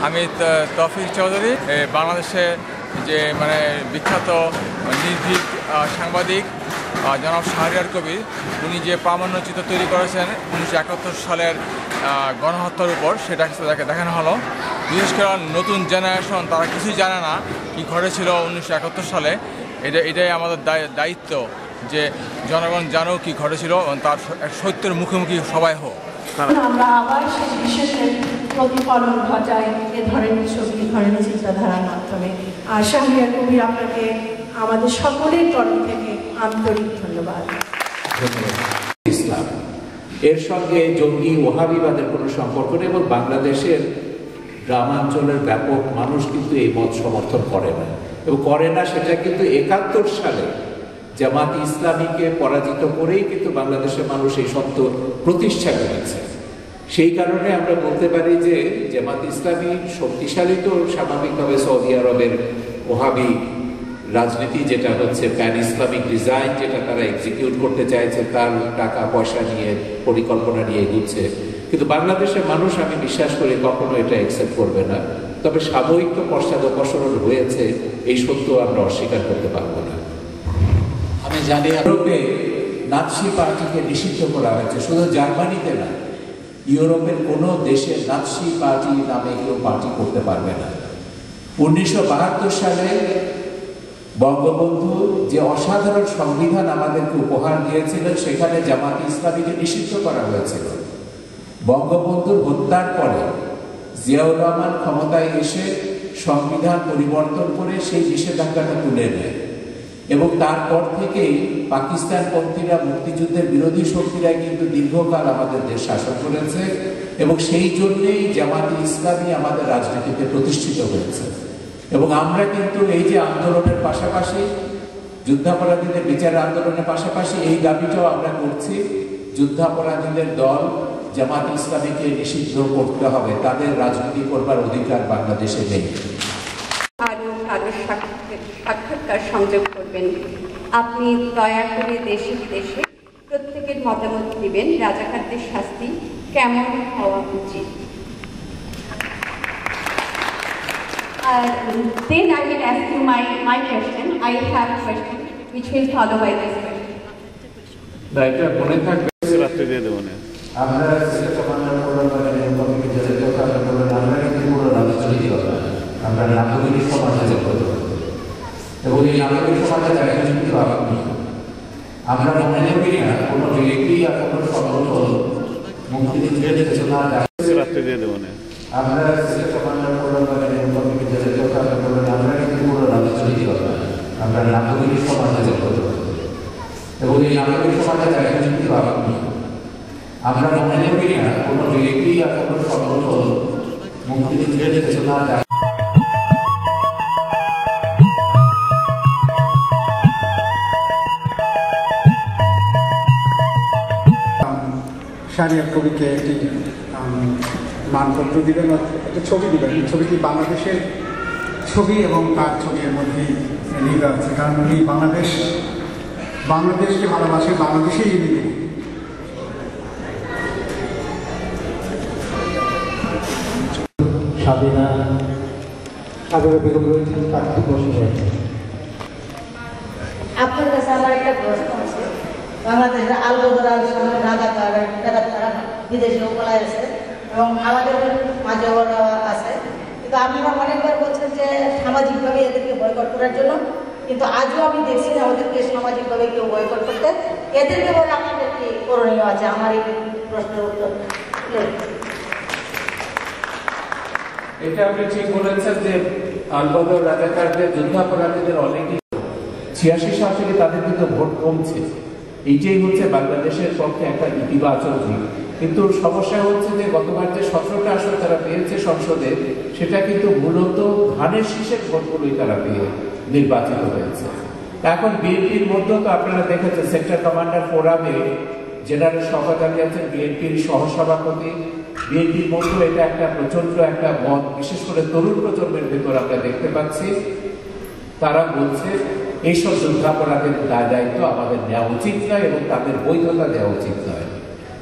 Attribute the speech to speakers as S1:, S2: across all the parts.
S1: আমি তৌফিক চৌধুরী, বাংলাদেশে যে মানে বিখ্যাত নির্ভীক সাংবাদিক জনাব শাহরিয়ার কবির, উনি যে প্রামাণ্যচিত্র তৈরি করেছেন 1971 সালের গণহত্যার উপর, সেটা দেখানো হলো। বিশেষ করে নতুন জেনারেশন তারা কিছুই জানে না কি ঘটেছিল 1971 সালে। এটাই আমাদের দায়িত্ব যে জনগণ জানুক কি ঘটেছিল এবং তার সত্যের মুখোমুখি সবাই হোক।
S2: আমরা আবার সেই বিশেষের প্রতিফলন ঘটাই এ ধরনের ছবি, এ ধরনের চিন্তাধারার মাধ্যমে। আর শাহরিয়ার কবির, আপনাকে আমাদের সকলের তরফ থেকে আন্তরিক ধন্যবাদ।
S3: ইসলাম এর সঙ্গে জঙ্গি ওহাবিবাদের কোনো সম্পর্ক নেই এবং বাংলাদেশের গ্রামাঞ্চলের ব্যাপক মানুষ কিন্তু এই মত সমর্থন করে না এবং করে না। সেটা কিন্তু 71 সালে জামাত ইসলামীকে পরাজিত করেই কিন্তু বাংলাদেশের মানুষ এই সত্য প্রতিষ্ঠা করেছে। সেই কারণে আমরা বলতে পারি যে জামাত ইসলামী শক্তিশালী তো স্বাভাবিকভাবে সৌদি আরবের ওহাবি রাজনীতি, যেটা হচ্ছে প্যান ইসলামিক ডিজাইন, যেটা তারা এক্সিকিউট করতে চাইছে, তার টাকা পয়সা নিয়ে পরিকল্পনা নিয়ে এগুচ্ছে। কিন্তু বাংলাদেশের মানুষ, আমি বিশ্বাস করি, কখনো এটা অ্যাকসেপ্ট করবে না। তবে সাময়িক তো পশ্চাদপসরণ হয়েছে, এই সত্য আমরা অস্বীকার করতে পারবো না। আমি জানি ইউরোপে নাৎসি পার্টিকে নিষিদ্ধ করা হয়েছে, শুধু জার্মানিতে না, ইউরোপের কোনো দেশে নাৎসি পার্টি নামে কেউ পার্টি করতে পারবে না। 1972 সালে বঙ্গবন্ধু যে অসাধারণ সংবিধান আমাদেরকে উপহার দিয়েছিলেন, সেখানে জামাত ইসলামীকে নিষিদ্ধ করা হয়েছিল। বঙ্গবন্ধুর হত্যার পরে জিয়াউর রহমান ক্ষমতায় এসে সংবিধান পরিবর্তন করে সেই নিষেধাজ্ঞাটা তুলে নেয় এবং তারপর থেকেই পাকিস্তানপন্থীরা, মুক্তিযুদ্ধের বিরোধী শক্তিরা কিন্তু দীর্ঘকাল আমাদের দেশ শাসন করেছে এবং সেই জন্যেই জামাত ইসলামী আমাদের রাজনীতিতে প্রতিষ্ঠিত হয়েছে। এবং আমরা কিন্তু এই যে আন্দোলনের পাশাপাশি, যুদ্ধাপরাধীদের বিচার আন্দোলনের পাশাপাশি এই দাবিটাও আমরা করছি, যুদ্ধাপরাধীদের দল জামাত ইসলামীকে নিষিদ্ধ করতে হবে, তাদের রাজনীতি করবার অধিকার বাংলাদেশে নেই।
S4: আরও সাক্ষাৎকার সংযোগ করবেন। আপনি দয়া করে দেশে বিদেশে প্রত্যেকের মতামত দিবেন, রাজাকারদের শাস্তি কেমন হওয়া উচিত। Then I will ask you my question. I have a question which will follow by this question.
S3: এটা মনে থাকবে,
S5: রাত্রে দিয়ে দেবো না।
S3: আমরা আমরা নাগরিক সমাজে এবং এই নাগরিক সমাজের একজন কিন্তু আমরা মনে করি না কোনো ব্যক্তি আর কোনো সংগঠন মুক্তিযুদ্ধের চেতনা
S5: রাত্রে দিয়ে দেবো না।
S3: আমরা আমরা কিন্তু পুরো রাজনীতি আমরা নাগরিক সমাজে এবং এই নাগরিক সমাজের একজন কিন্তু আমরা মনে করি না কোনো ব্যক্তি আর কোনো সংগঠন মুক্তিযুদ্ধের চেতনা
S6: শাহরিয়ার কবিকে একটি মানপত্র দিবেন, একটা ছবি দিবেন। ছবিটি বাংলাদেশের ছবি এবং তার ছবির মধ্যেই মিল আছে, কারণ উনি বাংলাদেশকে ভালোবাসে, বাংলাদেশেই মিলে। সাবিনা বেগম রয়েছেন, তার বসে রয়েছে।
S7: আপনার কাছে আমার একটা প্রশ্ন আছে। বাংলাদেশের আলবদরার সামনে রাজাকার তারা বিদেশেও পলায় আছে এবং আমাদের মাঝে ওরা আছে, কিন্তু আপনারা অনেকবার বলছেন যে সামাজিকভাবে এদেরকে বয়কট করার জন্য, কিন্তু আজও আমি দেখছি না ওদেরকে সামাজিকভাবে কেউ বয়কট করতে। এদেরকে বলে আপনাদের কি করণীয় আছে? আমার এই প্রশ্নের উত্তর।
S3: এটা আপনি ঠিক বলেছেন যে আলবদর রাজাকারদের, যুদ্ধাপরাধীদের অলরেডি 86 সাল থেকে তাদের কিন্তু ভোট কমছে। এইটাই হচ্ছে বাংলাদেশের পক্ষে একটা ইতিবাচক দিক। কিন্তু সমস্যা হচ্ছে যে গতবার যে 17টা আসন তারা পেয়েছে সংসদে, সেটা কিন্তু মূলত ধানের শীষের ভোটগুলোই তারা পেয়ে নির্বাচিত হয়েছে। এখন বিএনপির মধ্যেও তো আপনারা দেখেছেন, সেক্টর কমান্ডার ফোরামে জেনারেল শওকত আলী আছেন, বিএনপির সহসভাপতি। বিএনপির মধ্যেও এটা একটা প্রচন্ড একটা মত, বিশেষ করে তরুণ প্রজন্মের ভেতর আমরা দেখতে পাচ্ছি। তারা বলছে এইসব যুদ্ধাপরাধের দায় দায়িত্ব আমাদের নেওয়া উচিত নয় এবং তাদের বৈধতা দেওয়া উচিত নয়।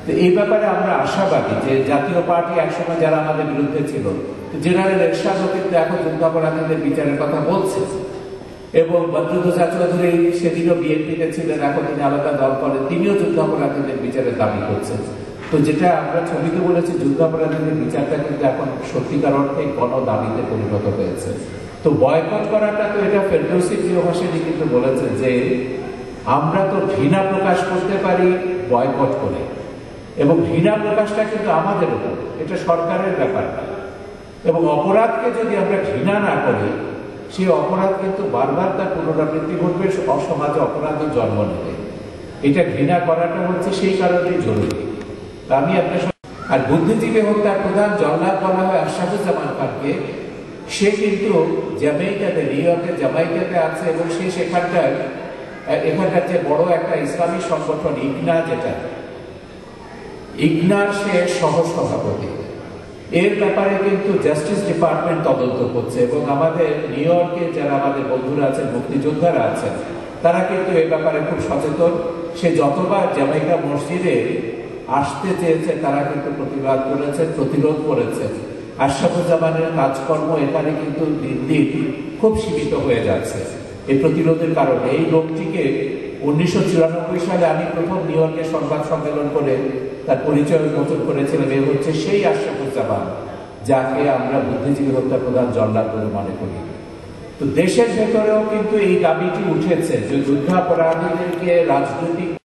S3: তো এই ব্যাপারে আমরা আশাবাদী যে জাতীয় পার্টি একসময় যারা আমাদের বিরুদ্ধে ছিল, জেনারেল এরশাদও কিন্তু এখন যুদ্ধাপরাধীদের বিচারের কথা বলছে, এবং বদরুদ্দোজা চৌধুরী সেদিনও বিএনপিতে ছিলেন, এখন তিনি আলাদা দল করেন, তিনিও যুদ্ধাপরাধীদের বিচারের দাবি করছেন। তো যেটা আমরা ছবিতে বলেছি, যুদ্ধাপরাধীদের বিচারটা কিন্তু এখন সত্যিকার অর্থে গণ দাবিতে পরিণত হয়েছে। তো বয়কট করাটা, তো এটা ফেরদৌসী প্রিয়ভাষিনী কিন্তু বলেছে যে আমরা তো ঘৃণা প্রকাশ করতে পারি বয়কট করে, এবং ঘৃণা প্রকাশটা কিন্তু আমাদের উপর, এটা সরকারের ব্যাপার না। এবং অপরাধকে যদি আমরা ঘৃণা না করি, সেই অপরাধ কিন্তু বারবার তার পুনরাবৃত্তি ঘটবে, অসমাজে অপরাধও জন্ম নেবে। এটা ঘৃণা করাটা হচ্ছে সেই কারণেই জরুরি। আমি আপনার আর বুদ্ধিজীবী হত্যার প্রধান জল্লাদ বলা হয় আশরাফুজ্জামান খানকে। সে কিন্তু জ্যামাইকাতে, নিউ ইয়র্কের জ্যামাইকাতে আছে, এবং সে এখানকার যে বড় একটা ইসলামী সংগঠন ইগনা, যেটা ইগনার সে সহসভাপতি। এর ব্যাপারে কিন্তু জাস্টিস ডিপার্টমেন্ট তদন্ত করছে, এবং আমাদের নিউ ইয়র্কে যারা আমাদের বন্ধুরা আছেন, মুক্তিযোদ্ধারা আছেন, তারা কিন্তু এ ব্যাপারে খুব সচেতন। সে যতবার জ্যামাইকা মসজিদে আসতে চেয়েছে, তারা কিন্তু প্রতিবাদ করেছে, প্রতিরোধ করেছে। আশরাফুজ্জামানের কাজকর্ম এখানে কিন্তু দিন দিন খুব সীমিত হয়ে যাচ্ছে এই প্রতিরোধের কারণে। এই লোকটিকে 1994 সালে আমি প্রথম নিউ ইয়র্কে সংবাদ সম্মেলন করে তার পরিচয় উন্মোচন করেছিলাম। এ হচ্ছে সেই আশরাফুজ্জামান যাকে আমরা বুদ্ধিজীবী হত্যা প্রধান জল্লাদ বলে মনে করি। তো দেশের ভেতরেও কিন্তু এই দাবিটি উঠেছে যে যুদ্ধাপরাধীদেরকে রাজনৈতিক